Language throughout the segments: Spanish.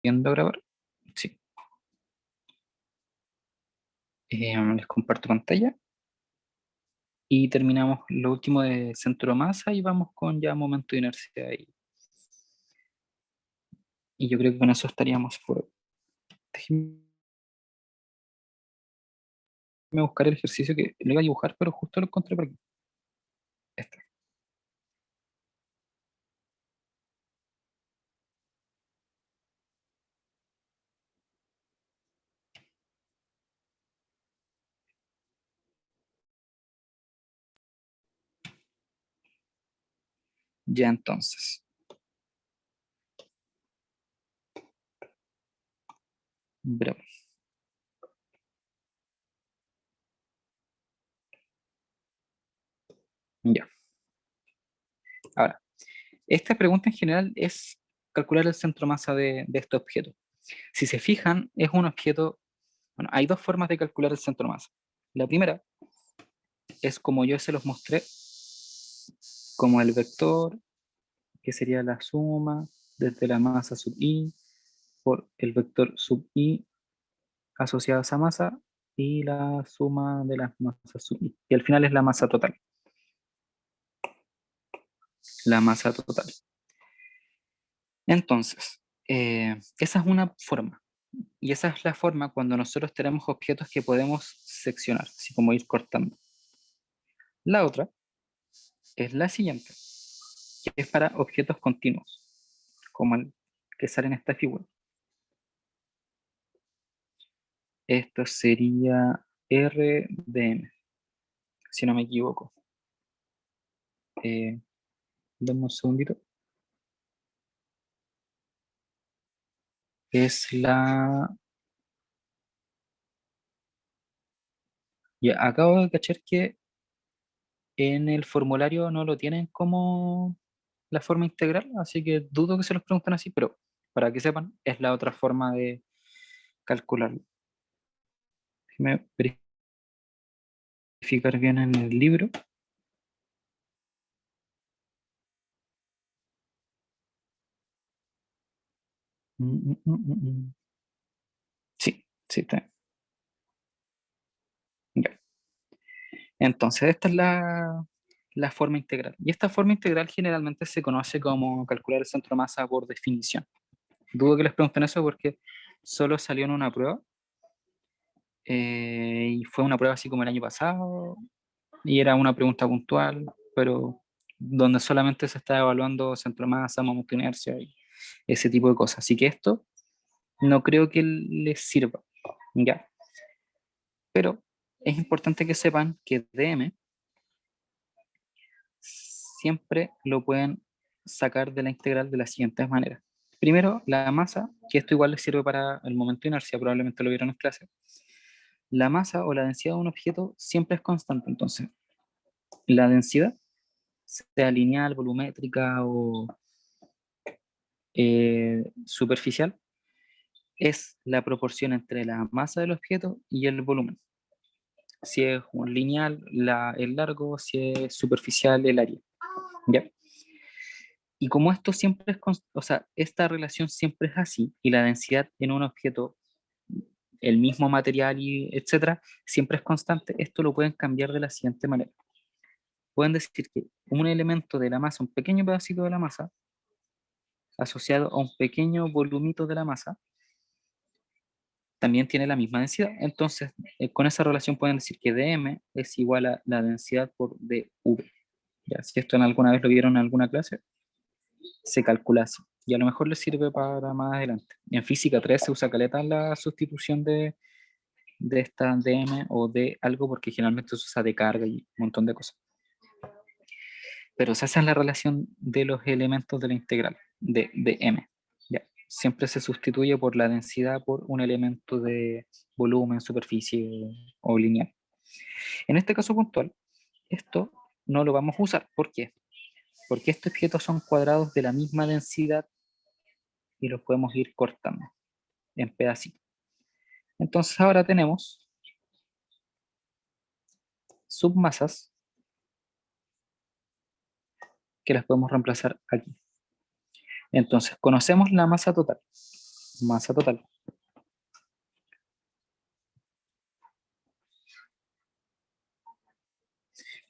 ¿Viendo a grabar? Sí. Les comparto pantalla. Y terminamos lo último de centro masa y vamos con ya momento de inercia. Y yo creo que con eso estaríamos por... Déjenme buscar el ejercicio que lo iba a dibujar, pero justo lo encontré por aquí. Este. Ya entonces. Bravo. Ya. Ahora, esta pregunta en general es calcular el centro masa de este objeto. Si se fijan, es un objeto... Bueno, hay dos formas de calcular el centro masa. La primera es como yo se los mostré, como el vector, que sería la suma desde la masa sub i por el vector sub i asociado a esa masa y la suma de las masas sub i. Y al final es la masa total. La masa total. Entonces, esa es una forma. Y esa es la forma cuando nosotros tenemos objetos que podemos seccionar, así como ir cortando. La otra es la siguiente, que es para objetos continuos, como el que sale en esta figura. Esto sería RDM, si no me equivoco. Dame un segundito. Es la... Ya, acabo de cachar que en el formulario no lo tienen como la forma integral, así que dudo que se los pregunten así, pero para que sepan, es la otra forma de calcularlo. Déjenme verificar bien en el libro. Sí, sí, está bien. Ya. Entonces, esta es la forma integral. Y esta forma integral generalmente se conoce como calcular el centro de masa por definición. Dudo que les pregunten eso porque solo salió en una prueba. Y fue una prueba así como el año pasado. Y era una pregunta puntual, pero donde solamente se está evaluando centro de masa, momento de inercia y ese tipo de cosas. Así que esto no creo que les sirva. ¿Ya? Pero es importante que sepan que DM siempre lo pueden sacar de la integral de las siguientes maneras. Primero, la masa, que esto igual les sirve para el momento de inercia, probablemente lo vieron en clase. La masa o la densidad de un objeto siempre es constante, entonces la densidad, sea lineal, volumétrica o superficial, es la proporción entre la masa del objeto y el volumen. Si es un lineal, el largo; si es superficial, el área. ¿Ya? Y como esto siempre es, o sea, esta relación siempre es así, y la densidad en un objeto, el mismo material y etcétera, siempre es constante, esto lo pueden cambiar de la siguiente manera. Pueden decir que un elemento de la masa, un pequeño pedacito de la masa, asociado a un pequeño volumito de la masa, también tiene la misma densidad. Entonces, con esa relación pueden decir que dm es igual a la densidad por dv. ¿Ya? Si esto en alguna vez lo vieron en alguna clase, se calcula así. Y a lo mejor les sirve para más adelante. En física 3 se usa caleta la sustitución de esta dm o de algo, porque generalmente se usa de carga y un montón de cosas. Pero esa es la relación de los elementos de la integral, de m. ¿Ya? Siempre se sustituye por la densidad por un elemento de volumen, superficie o lineal. En este caso puntual, esto no lo vamos a usar. ¿Por qué? Porque estos objetos son cuadrados de la misma densidad y los podemos ir cortando en pedacitos. Entonces ahora tenemos submasas que las podemos reemplazar aquí. Entonces conocemos la masa total. masa total.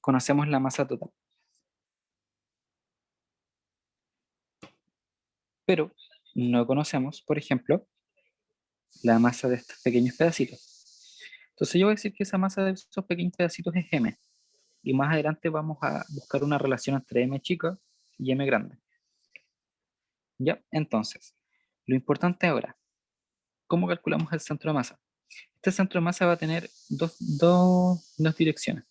Conocemos la masa total. Pero no conocemos, por ejemplo, la masa de estos pequeños pedacitos. Entonces yo voy a decir que esa masa de esos pequeños pedacitos es m. Y más adelante vamos a buscar una relación entre m chica y m grande. ¿Ya? Entonces, lo importante ahora, ¿cómo calculamos el centro de masa? Este centro de masa va a tener dos direcciones,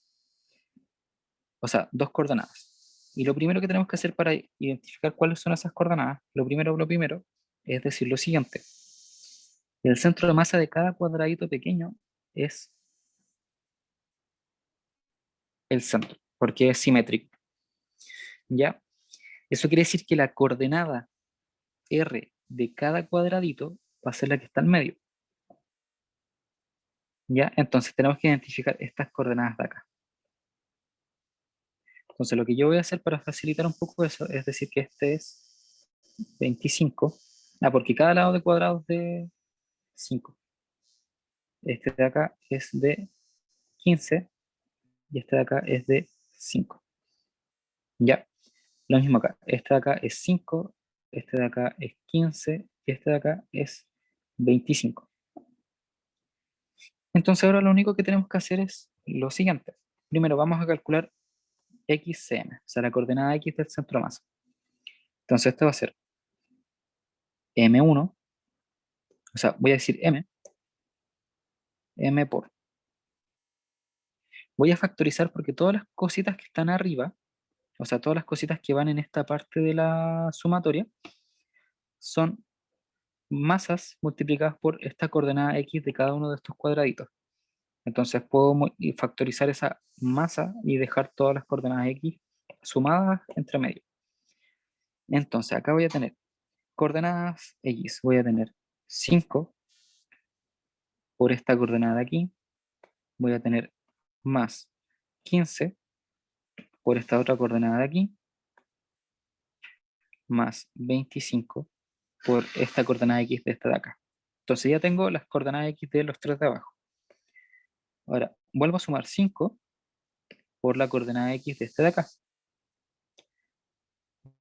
o sea, dos coordenadas. Y lo primero que tenemos que hacer para identificar cuáles son esas coordenadas, lo primero, es decir lo siguiente. El centro de masa de cada cuadradito pequeño es el centro, porque es simétrico. ¿Ya? Eso quiere decir que la coordenada R de cada cuadradito va a ser la que está en medio. ¿Ya? Entonces tenemos que identificar estas coordenadas de acá. Entonces lo que yo voy a hacer para facilitar un poco eso es decir que este es 25. Porque cada lado de cuadrado es de 5. Este de acá es de 15 y este de acá es de 5. ¿Ya? Lo mismo acá. Este de acá es 5, este de acá es 15 y este de acá es 25. Entonces ahora lo único que tenemos que hacer es lo siguiente. Primero vamos a calcular XCM, o sea, la coordenada X del centro de masa. Entonces esto va a ser M1, o sea, voy a decir M por. Voy a factorizar porque todas las cositas que están arriba, o sea, todas las cositas que van en esta parte de la sumatoria, son masas multiplicadas por esta coordenada X de cada uno de estos cuadraditos. Entonces puedo factorizar esa masa y dejar todas las coordenadas X sumadas entre medio. Entonces acá voy a tener coordenadas X, voy a tener 5 por esta coordenada de aquí, voy a tener más 15 por esta otra coordenada de aquí, más 25 por esta coordenada X de esta de acá. Entonces ya tengo las coordenadas X de los tres de abajo. Ahora, vuelvo a sumar 5 por la coordenada X de este de acá,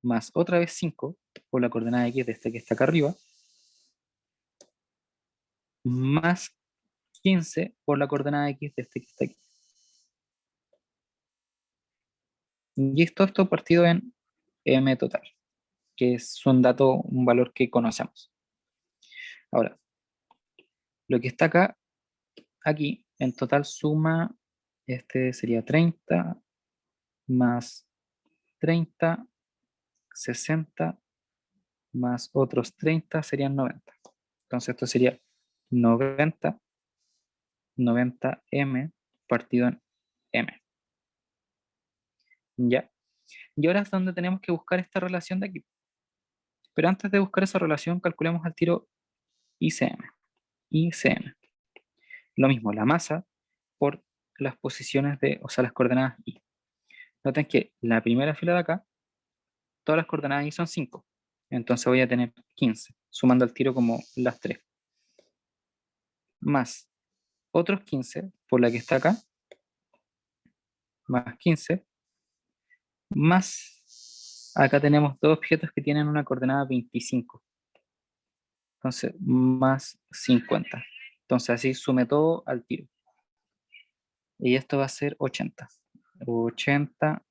más otra vez 5 por la coordenada X de este que está acá arriba, más 15 por la coordenada X de este que está aquí. Y esto partido en M total, que es un dato, un valor que conocemos. Ahora, lo que está acá, aquí, en total suma, este sería 30 más 30, 60 más otros 30 serían 90. Entonces esto sería 90, 90m partido en m. ¿Ya? Y ahora es donde tenemos que buscar esta relación de aquí. Pero antes de buscar esa relación, calculemos al tiro ICM. ICM. Lo mismo, la masa por las posiciones de, o sea, las coordenadas I. Noten que la primera fila de acá, todas las coordenadas I son 5. Entonces voy a tener 15, sumando al tiro como las 3. Más otros 15 por la que está acá, más 15, más acá tenemos dos objetos que tienen una coordenada 25. Entonces, más 50. Entonces así sume todo al tiro. Y esto va a ser 80. 80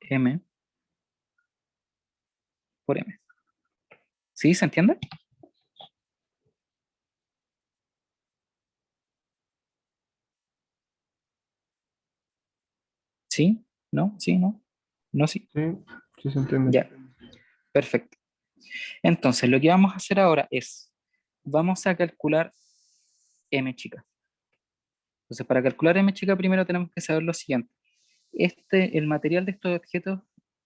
m por m. ¿Sí? ¿Se entiende? ¿Sí? ¿No? ¿Sí? ¿No? ¿No? ¿Sí? Sí, sí se entiende. Ya, perfecto. Entonces, lo que vamos a hacer ahora es, vamos a calcular m chica. Entonces, para calcular m chica, primero tenemos que saber lo siguiente. El material de estos objetos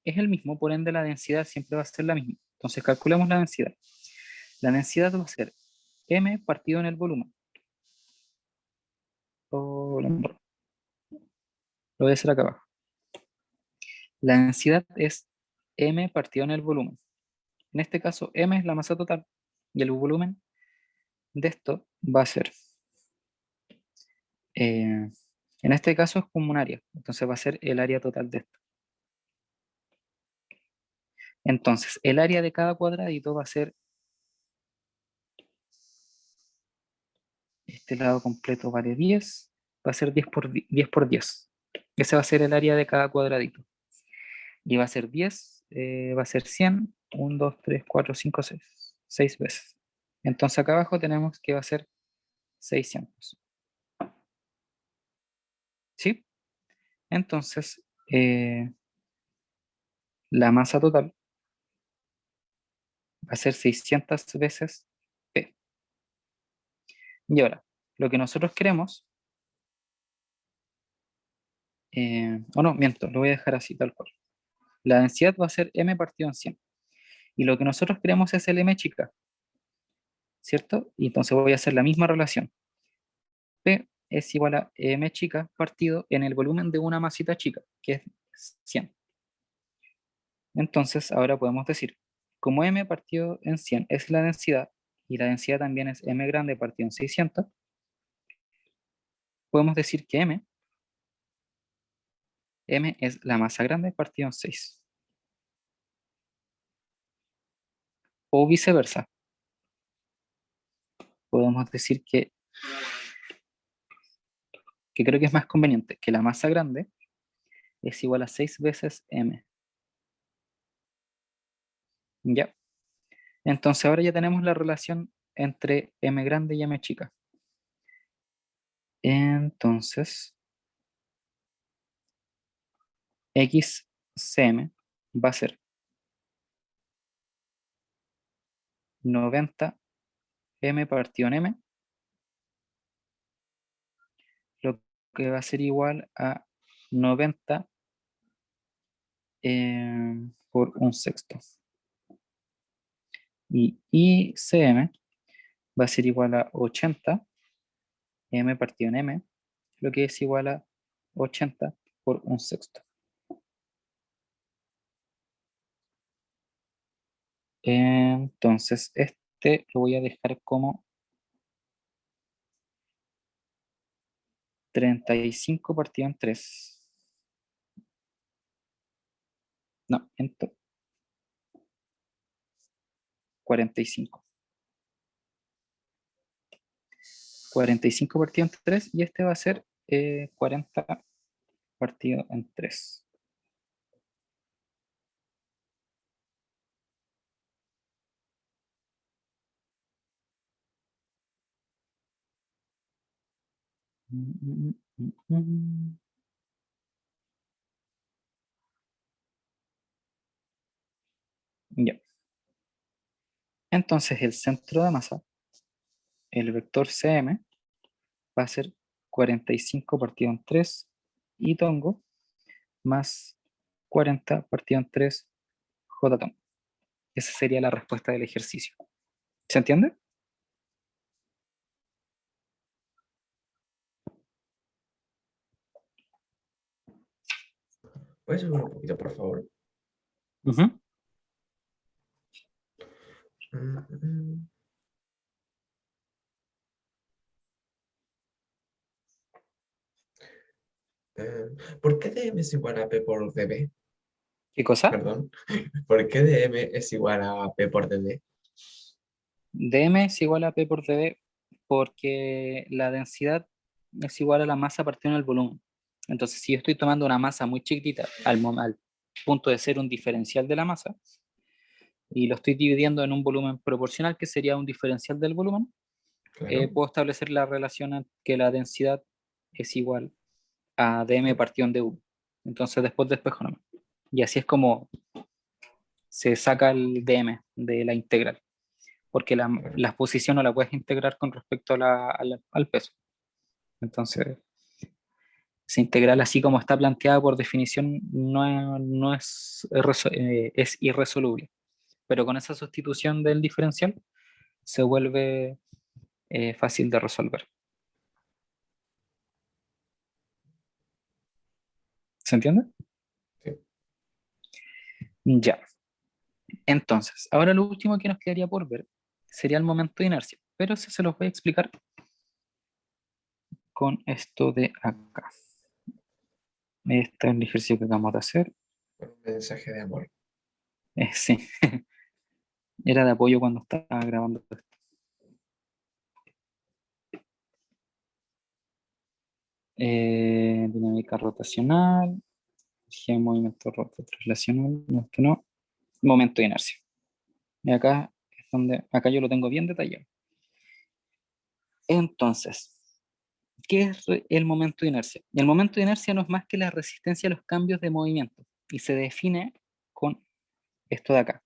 es el mismo, por ende la densidad siempre va a ser la misma. Entonces, calculamos la densidad. La densidad va a ser m partido en el volumen. Lo voy a hacer acá abajo. La densidad es m partido en el volumen. En este caso, m es la masa total Y el volumen de esto va a ser, en este caso es como un área, entonces va a ser el área total de esto. Entonces, el área de cada cuadradito va a ser, este lado completo vale 10, va a ser 10 por 10. Ese va a ser el área de cada cuadradito. Y va a ser 10, va a ser 100, 1, 2, 3, 4, 5, 6. 6 veces. Entonces acá abajo tenemos que va a ser 600. ¿Sí? Entonces, la masa total va a ser 600 veces P. Y ahora, lo que nosotros queremos, o no, miento, lo voy a dejar así tal cual. La densidad va a ser M partido en 100. Y lo que nosotros queremos es el M chica, ¿cierto? Y entonces voy a hacer la misma relación. P es igual a M chica partido en el volumen de una masita chica, que es 100. Entonces, ahora podemos decir, como M partido en 100 es la densidad, y la densidad también es M grande partido en 600, podemos decir que M es la masa grande partido en 6. O viceversa, podemos decir que creo que es más conveniente, que la masa grande es igual a 6 veces M. ¿Ya? Entonces ahora ya tenemos la relación entre M grande y M chica. Entonces, XCM va a ser 90 M partido en M, lo que va a ser igual a 90 por un sexto. Y ICM va a ser igual a 80 M partido en M, lo que es igual a 80 por un sexto. Entonces, este lo voy a dejar como 35 partido en 3. No, 45. 45 partido en 3 y este va a ser 40 partido en 3. Ya. Entonces el centro de masa, el vector CM, va a ser 45 partido en 3 y tongo más 40 partido en 3 J tongo. Esa sería la respuesta del ejercicio. ¿Se entiende? ¿Puedes subir un poquito, por favor? Ujú. Mm, mm. Eh, ¿Por qué dm es igual a p por db? ¿Qué cosa? Perdón. ¿Por qué dm es igual a p por db? dm es igual a P por dB porque la densidad es igual a la masa partido en el volumen. Entonces, si yo estoy tomando una masa muy chiquitita al punto de ser un diferencial de la masa y lo estoy dividiendo en un volumen proporcional que sería un diferencial del volumen, Claro. puedo establecer la relación en que la densidad es igual a dm partido en du. Entonces, después despejo nomás. Y así es como se saca el dm de la integral, porque Claro. la posición no la puedes integrar con respecto al peso. Entonces, esa integral, así como está planteada por definición, no es irresoluble. Pero con esa sustitución del diferencial se vuelve fácil de resolver. ¿Se entiende? Sí. Ya. Entonces, ahora lo último que nos quedaría por ver sería el momento de inercia, pero eso se los voy a explicar con esto de acá. Este es el ejercicio que acabamos de hacer. Un mensaje de amor. Sí, era de apoyo cuando estaba grabando esto. Dinámica rotacional, energía de movimiento translacional, no, esto no, momento de inercia. Y acá es donde, acá yo lo tengo bien detallado. Entonces, ¿qué es el momento de inercia? El momento de inercia no es más que la resistencia a los cambios de movimiento y se define con esto de acá.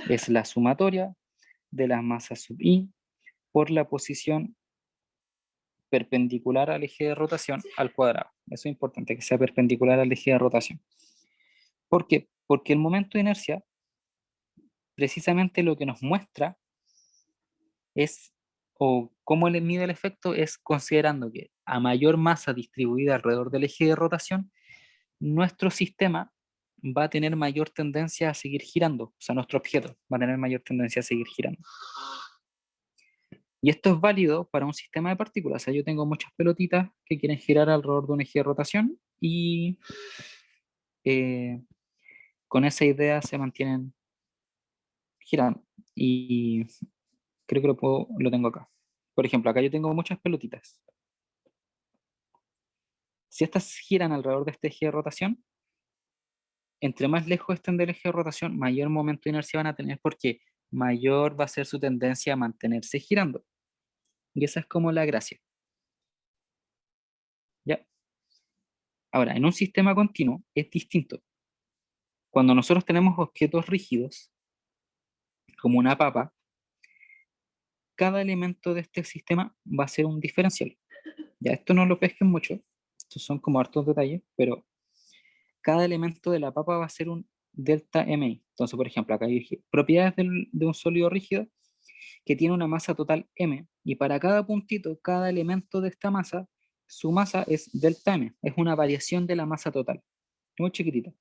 Es la sumatoria de la masa sub i por la posición perpendicular al eje de rotación al cuadrado. Eso es importante, que sea perpendicular al eje de rotación. ¿Por qué? Porque el momento de inercia, precisamente lo que nos muestra es, o cómo le mide el efecto, es considerando que a mayor masa distribuida alrededor del eje de rotación, nuestro sistema va a tener mayor tendencia a seguir girando, o sea, nuestro objeto va a tener mayor tendencia a seguir girando. Y esto es válido para un sistema de partículas. O sea, yo tengo muchas pelotitas que quieren girar alrededor de un eje de rotación y eh, con esa idea se mantienen girando. Y creo que lo tengo acá. Por ejemplo, acá yo tengo muchas pelotitas. Si estas giran alrededor de este eje de rotación, entre más lejos estén del eje de rotación, mayor momento de inercia van a tener porque mayor va a ser su tendencia a mantenerse girando. Y esa es como la gracia. ¿Ya? Ahora, en un sistema continuo es distinto. Cuando nosotros tenemos objetos rígidos, como una papa, cada elemento de este sistema va a ser un diferencial. Ya, esto no lo pesquen mucho, estos son como hartos detalles, pero cada elemento de la papa va a ser un delta MI. Entonces, por ejemplo, acá hay propiedades de un sólido rígido que tiene una masa total M, y para cada puntito, cada elemento de esta masa, su masa es delta M, es una variación de la masa total, muy chiquitita.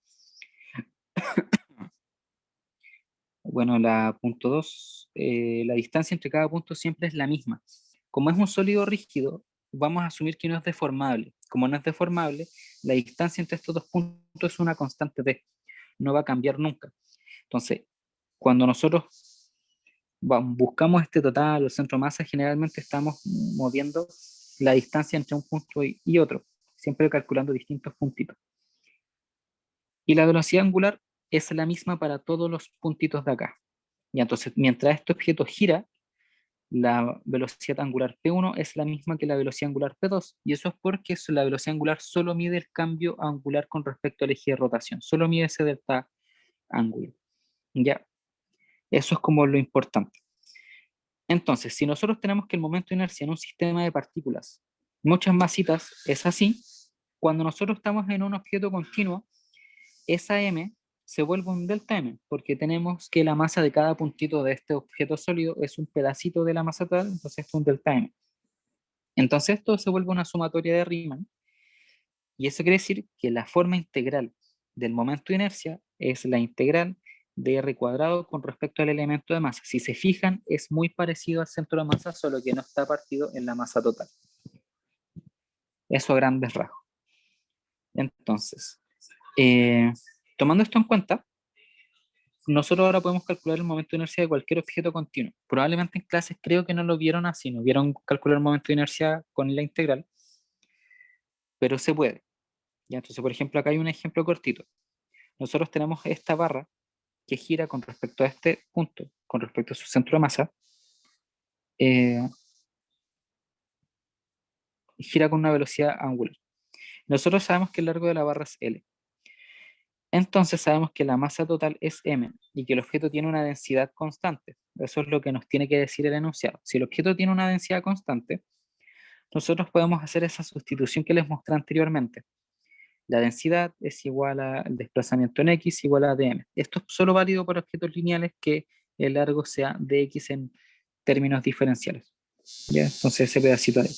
Bueno, la punto 2, la distancia entre cada punto siempre es la misma. Como es un sólido rígido, vamos a asumir que no es deformable. Como no es deformable, la distancia entre estos dos puntos es una constante D, no va a cambiar nunca. Entonces, cuando nosotros buscamos este total o centro de masa, generalmente estamos moviendo la distancia entre un punto y otro, siempre calculando distintos puntitos. Y la velocidad angular es la misma para todos los puntitos de acá. Y entonces, mientras este objeto gira, la velocidad angular P1 es la misma que la velocidad angular P2, y eso es porque la velocidad angular solo mide el cambio angular con respecto al eje de rotación, solo mide ese delta ángulo. Ya, eso es como lo importante. Entonces, si nosotros tenemos que el momento de inercia en un sistema de partículas, muchas masitas, es así, cuando nosotros estamos en un objeto continuo, esa m se vuelve un delta m, porque tenemos que la masa de cada puntito de este objeto sólido es un pedacito de la masa total, entonces es un delta m. Entonces esto se vuelve una sumatoria de Riemann, y eso quiere decir que la forma integral del momento de inercia es la integral de r cuadrado con respecto al elemento de masa. Si se fijan, es muy parecido al centro de masa, solo que no está partido en la masa total. Eso a grandes rasgos. Entonces, tomando esto en cuenta, nosotros ahora podemos calcular el momento de inercia de cualquier objeto continuo. Probablemente en clases creo que no lo vieron así, no vieron calcular el momento de inercia con la integral, pero se puede. ¿Ya? Entonces, por ejemplo, acá hay un ejemplo cortito. Nosotros tenemos esta barra que gira con respecto a este punto, con respecto a su centro de masa, eh, gira con una velocidad angular. Nosotros sabemos que el largo de la barra es L. Entonces sabemos que la masa total es M y que el objeto tiene una densidad constante. Eso es lo que nos tiene que decir el enunciado. Si el objeto tiene una densidad constante, nosotros podemos hacer esa sustitución que les mostré anteriormente. La densidad es igual al desplazamiento en X igual a dm. Esto es solo válido para objetos lineales que el largo sea dx en términos diferenciales. ¿Ya? Entonces ese pedacito ahí.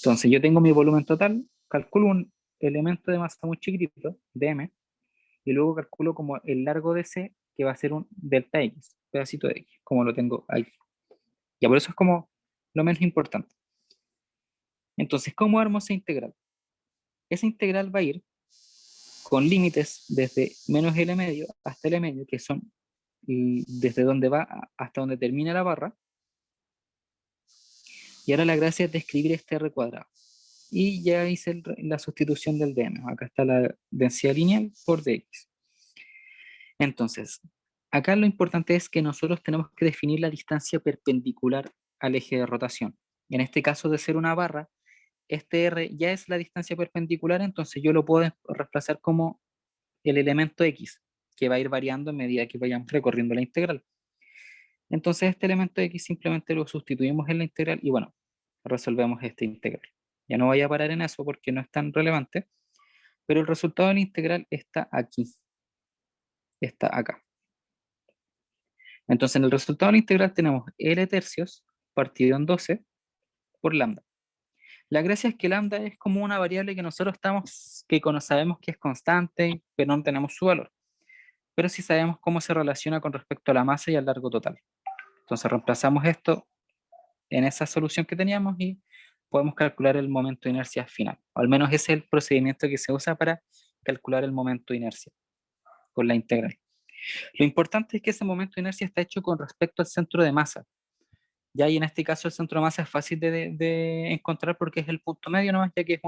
Entonces yo tengo mi volumen total, calculo un elemento de masa muy chiquitito, dm, y luego calculo como el largo de C, que va a ser un delta X, pedacito de X, como lo tengo aquí. Ya por eso es como lo menos importante. Entonces, ¿cómo armo esa integral? Esa integral va a ir con límites desde menos L medio hasta L medio, que son desde donde va hasta donde termina la barra. Y ahora la gracia es de escribir este R cuadrado. Y ya hice la sustitución del dm. Acá está la densidad lineal por dx. Entonces, acá lo importante es que nosotros tenemos que definir la distancia perpendicular al eje de rotación. En este caso, de ser una barra, este R ya es la distancia perpendicular, entonces yo lo puedo reemplazar como el elemento X, que va a ir variando a medida que vayamos recorriendo la integral. Entonces este elemento X simplemente lo sustituimos en la integral y bueno, resolvemos esta integral. Ya no voy a parar en eso porque no es tan relevante, pero el resultado de la integral está aquí, está acá. Entonces en el resultado de la integral tenemos L tercios partido en 12 por lambda. La gracia es que lambda es como una variable que nosotros sabemos que es constante, pero no tenemos su valor. Pero sí sabemos cómo se relaciona con respecto a la masa y al largo total. Entonces reemplazamos esto en esa solución que teníamos y podemos calcular el momento de inercia final. O al menos ese es el procedimiento que se usa para calcular el momento de inercia con la integral. Lo importante es que ese momento de inercia está hecho con respecto al centro de masa. Ya y en este caso el centro de masa es fácil de encontrar porque es el punto medio nomás, ya que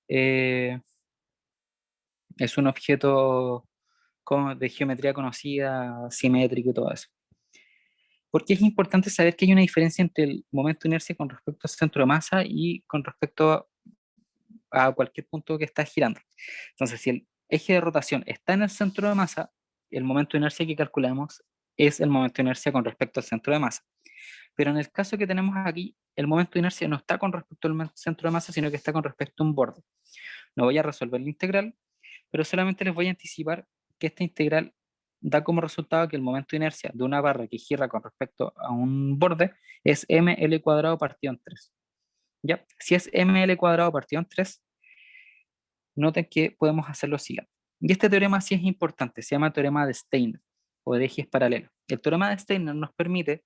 eh, es un objeto de geometría conocida, simétrico y todo eso. Porque es importante saber que hay una diferencia entre el momento de inercia con respecto al centro de masa y con respecto a cualquier punto que está girando. Entonces, si el eje de rotación está en el centro de masa, el momento de inercia que calculamos es el momento de inercia con respecto al centro de masa. Pero en el caso que tenemos aquí, el momento de inercia no está con respecto al centro de masa, sino que está con respecto a un borde. No voy a resolver la integral, pero solamente les voy a anticipar que esta integral da como resultado que el momento de inercia de una barra que gira con respecto a un borde es ml cuadrado partido en 3. ¿Ya? Si es ml cuadrado partido en 3, noten que podemos hacer lo siguiente. Y este teorema sí es importante, se llama teorema de Steiner o de ejes paralelos. El teorema de Steiner nos permite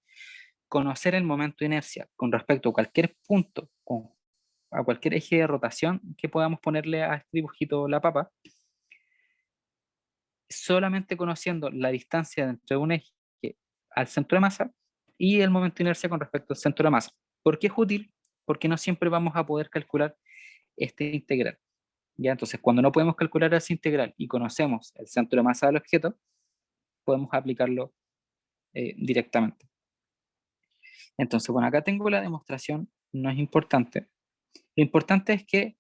conocer el momento de inercia con respecto a cualquier punto, a cualquier eje de rotación que podamos ponerle a este dibujito la papa, solamente conociendo la distancia entre un eje al centro de masa y el momento de inercia con respecto al centro de masa. ¿Por qué es útil? Porque no siempre vamos a poder calcular este integral. ¿Ya? Entonces, cuando no podemos calcular ese integral y conocemos el centro de masa del objeto, podemos aplicarlo directamente. Entonces, bueno, acá tengo la demostración, no es importante. Lo importante es que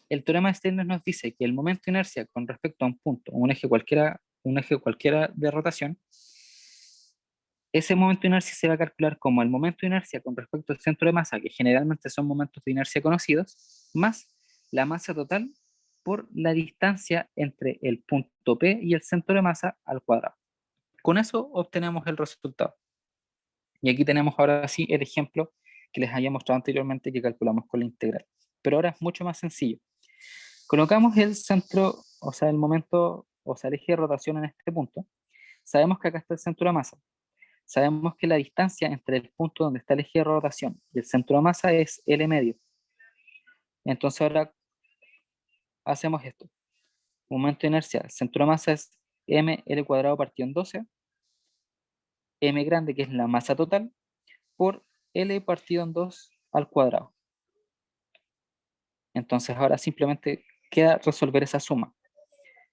el teorema de Steiner nos dice que el momento de inercia con respecto a un punto, un eje cualquiera de rotación, ese momento de inercia se va a calcular como el momento de inercia con respecto al centro de masa, que generalmente son momentos de inercia conocidos, más la masa total por la distancia entre el punto P y el centro de masa al cuadrado. Con eso obtenemos el resultado. Y aquí tenemos ahora sí el ejemplo que les había mostrado anteriormente que calculamos con la integral. Pero ahora es mucho más sencillo. Colocamos el centro, o sea, el momento, o sea, el eje de rotación en este punto. Sabemos que acá está el centro de masa. Sabemos que la distancia entre el punto donde está el eje de rotación y el centro de masa es L medio. Entonces ahora hacemos esto. Momento de inercia, el centro de masa es ml cuadrado partido en 12, m grande que es la masa total, por L partido en 2 al cuadrado. Entonces ahora simplemente queda resolver esa suma.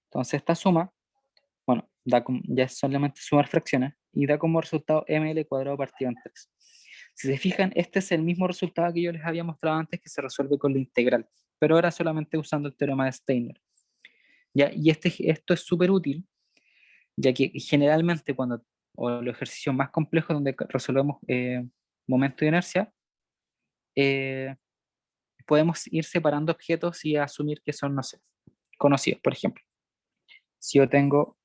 Entonces esta suma, bueno, ya es solamente sumar fracciones y da como resultado ml cuadrado partido en 3. Si se fijan, este es el mismo resultado que yo les había mostrado antes que se resuelve con la integral, pero ahora solamente usando el teorema de Steiner. ¿Ya? Y esto es súper útil, ya que generalmente o los ejercicios más complejos donde resolvemos momentos de inercia, eh, podemos ir separando objetos y asumir que son, no sé, conocidos. Por ejemplo, si yo tengo,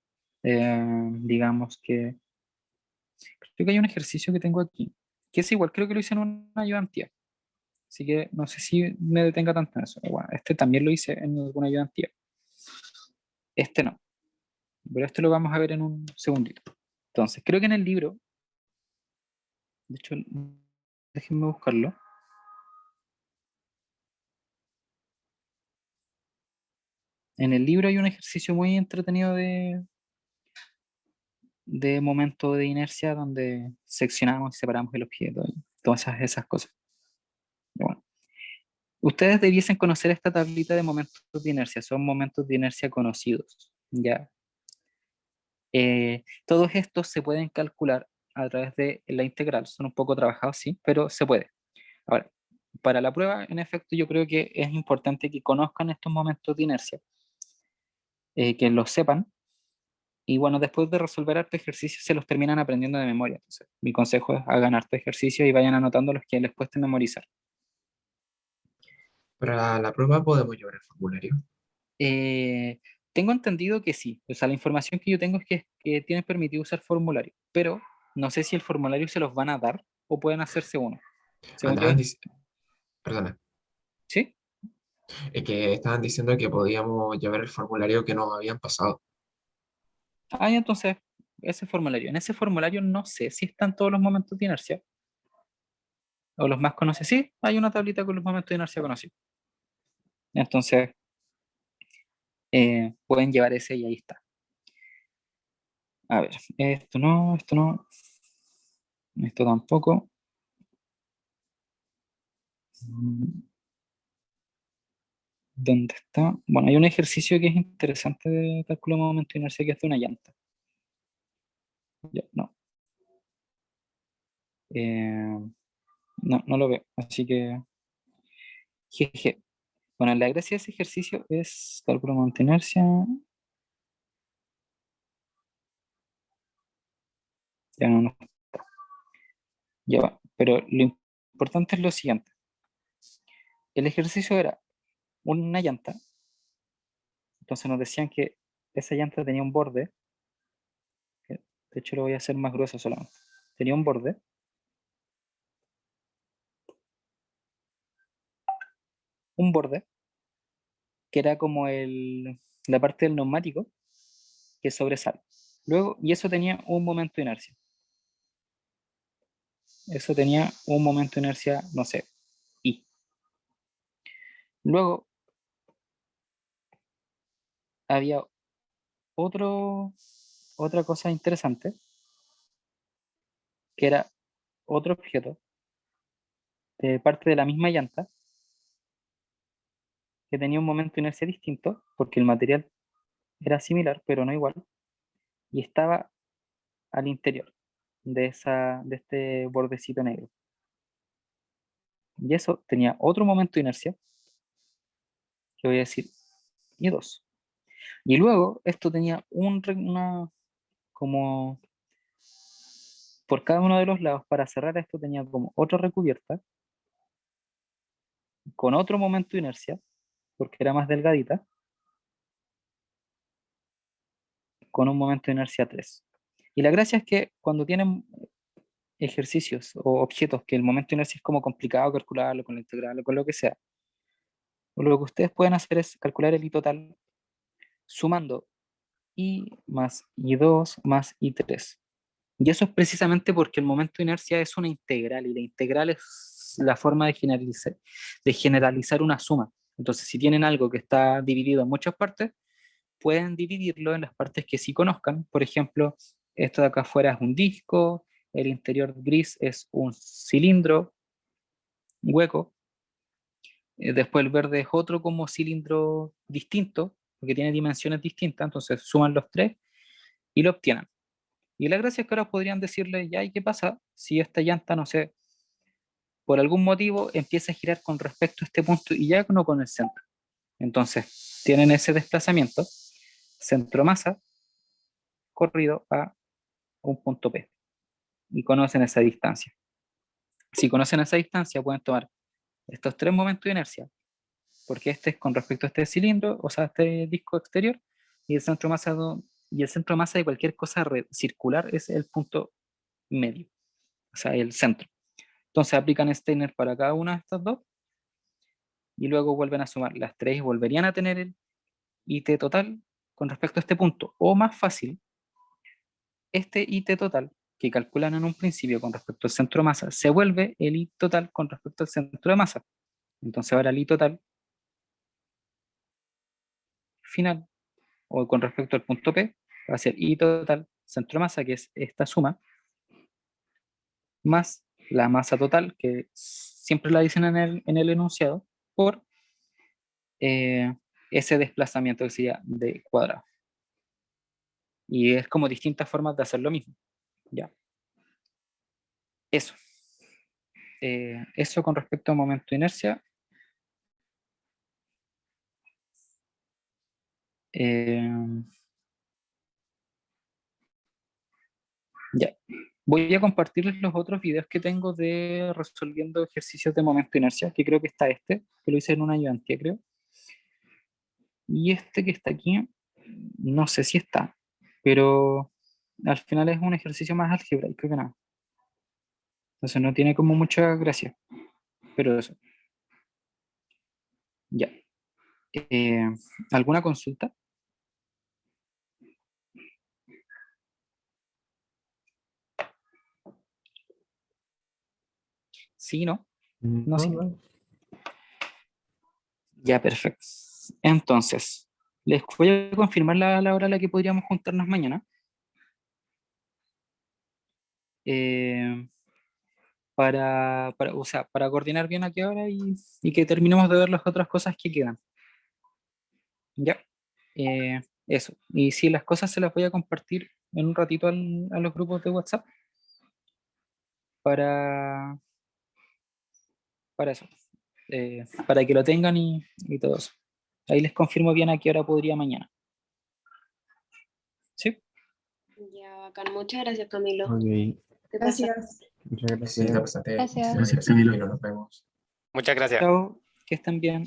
digamos que, creo que hay un ejercicio que tengo aquí, que es igual, creo que lo hice en una ayudantía, así que no sé si me detenga tanto en eso. Bueno, este también lo hice en alguna ayudantía. Este no, pero este lo vamos a ver en un segundito. Entonces, creo que en el libro De hecho, déjenme buscarlo. En el libro hay un ejercicio muy entretenido de momento de inercia donde seccionamos y separamos el objeto y todas esas cosas. Bueno, ustedes debiesen conocer esta tablita de momentos de inercia, son momentos de inercia conocidos, ¿ya? Todos estos se pueden calcular a través de la integral, son un poco trabajados, sí, pero se puede. Ahora, para la prueba, en efecto, yo creo que es importante que conozcan estos momentos de inercia, que los sepan, y bueno, después de resolver harto ejercicio se los terminan aprendiendo de memoria. Entonces, mi consejo es hagan harto ejercicio y vayan anotando los que les cueste memorizar. Para la prueba podemos llevar el formulario. Eh, Tengo entendido que sí, o sea, la información que yo tengo es que tienen permitido usar formulario, pero no sé si el formulario se los van a dar o pueden hacerse uno. Según yo, Andaban, perdona, ¿sí? es que estaban diciendo que podíamos llevar el formulario que nos habían pasado. Ah, y entonces, ese formulario. En ese formulario no sé si están todos los momentos de inercia o los más conocidos. Sí, hay una tablita con los momentos de inercia conocidos. Entonces, pueden llevar ese y ahí está. A ver, esto no, esto tampoco. Mm, ¿dónde está? Bueno, hay un ejercicio que es interesante de cálculo de momento de inercia que es de una llanta. Ya, no, eh, no lo veo, así que jeje. Bueno, la gracia de ese ejercicio es cálculo de momento de inercia. Ya no, ya va. Pero lo importante es lo siguiente. El ejercicio era una llanta, entonces nos decían que esa llanta tenía un borde, que de hecho lo voy a hacer más grueso solamente. Tenía un borde que era como la parte del neumático que sobresale. Luego, y eso tenía un momento de inercia. Eso tenía un momento de inercia, no sé, y. Luego había otro, otra cosa interesante, que era otro objeto de parte de la misma llanta, que tenía un momento de inercia distinto, porque el material era similar, pero no igual, y estaba al interior de este bordecito negro. Y eso tenía otro momento de inercia, que voy a decir y dos. Y luego esto tenía como, por cada uno de los lados, para cerrar esto tenía como otra recubierta, con otro momento de inercia, porque era más delgadita, con un momento de inercia 3. Y la gracia es que cuando tienen ejercicios o objetos que el momento de inercia es como complicado calcularlo con la integral o con lo que sea, lo que ustedes pueden hacer es calcular el I total sumando I más I2 más I3. Y eso es precisamente porque el momento de inercia es una integral y la integral es la forma de generalizar una suma. Entonces, si tienen algo que está dividido en muchas partes, pueden dividirlo en las partes que sí conozcan. Por ejemplo, esto de acá afuera es un disco, el interior gris es un cilindro hueco, después el verde es otro como cilindro distinto, porque tiene dimensiones distintas, entonces suman los tres y lo obtienen. Y la gracia es que ahora podrían decirle, ya, ¿y qué pasa si esta llanta, no sé, por algún motivo empieza a girar con respecto a este punto y ya no con el centro? Entonces, tienen ese desplazamiento, centro-masa, corrido a un punto P, y conocen esa distancia. Si conocen esa distancia, pueden tomar estos tres momentos de inercia, porque este es con respecto a este cilindro, o sea, este disco exterior, y y el centro de masa de cualquier cosa circular es el punto medio, o sea, el centro. Entonces aplican Steiner para cada una de estas dos y luego vuelven a sumar las tres y volverían a tener el IT total con respecto a este punto. O más fácil, este IT total que calculan en un principio con respecto al centro de masa se vuelve el I total con respecto al centro de masa. Entonces ahora el I total final, o con respecto al punto P, va a ser I total centro de masa, que es esta suma, más la masa total, que siempre la dicen en el enunciado, por ese desplazamiento que sería D cuadrado. Y es como distintas formas de hacer lo mismo. ¿Ya? Eso. Eso con respecto a momento de inercia. Ya. Voy a compartirles los otros videos que tengo de resolviendo ejercicios de momento de inercia, que creo que está este, que lo hice en una ayudantía, creo. Y este que está aquí, no sé si está, pero al final es un ejercicio más algebraico que nada. Entonces no tiene como mucha gracia, pero eso. Ya. ¿Alguna consulta? Sí, no. No, sí. No. Ya, perfecto. Entonces, les voy a confirmar la hora a la que podríamos juntarnos mañana. O sea, para coordinar bien a qué hora y que terminemos de ver las otras cosas que quedan. Ya, eso. Y si las cosas se las voy a compartir en un ratito a los grupos de WhatsApp para, para eso, para que lo tengan y todo eso. Ahí les confirmo bien a qué hora podría mañana. ¿Sí? Ya, bacán. Muchas gracias, Camilo. Ok, Te pasaste. Gracias. muchas Sí, gracias. bastante. Gracias. Gracias, Camilo. Nos vemos. Muchas gracias. Chao, que estén bien.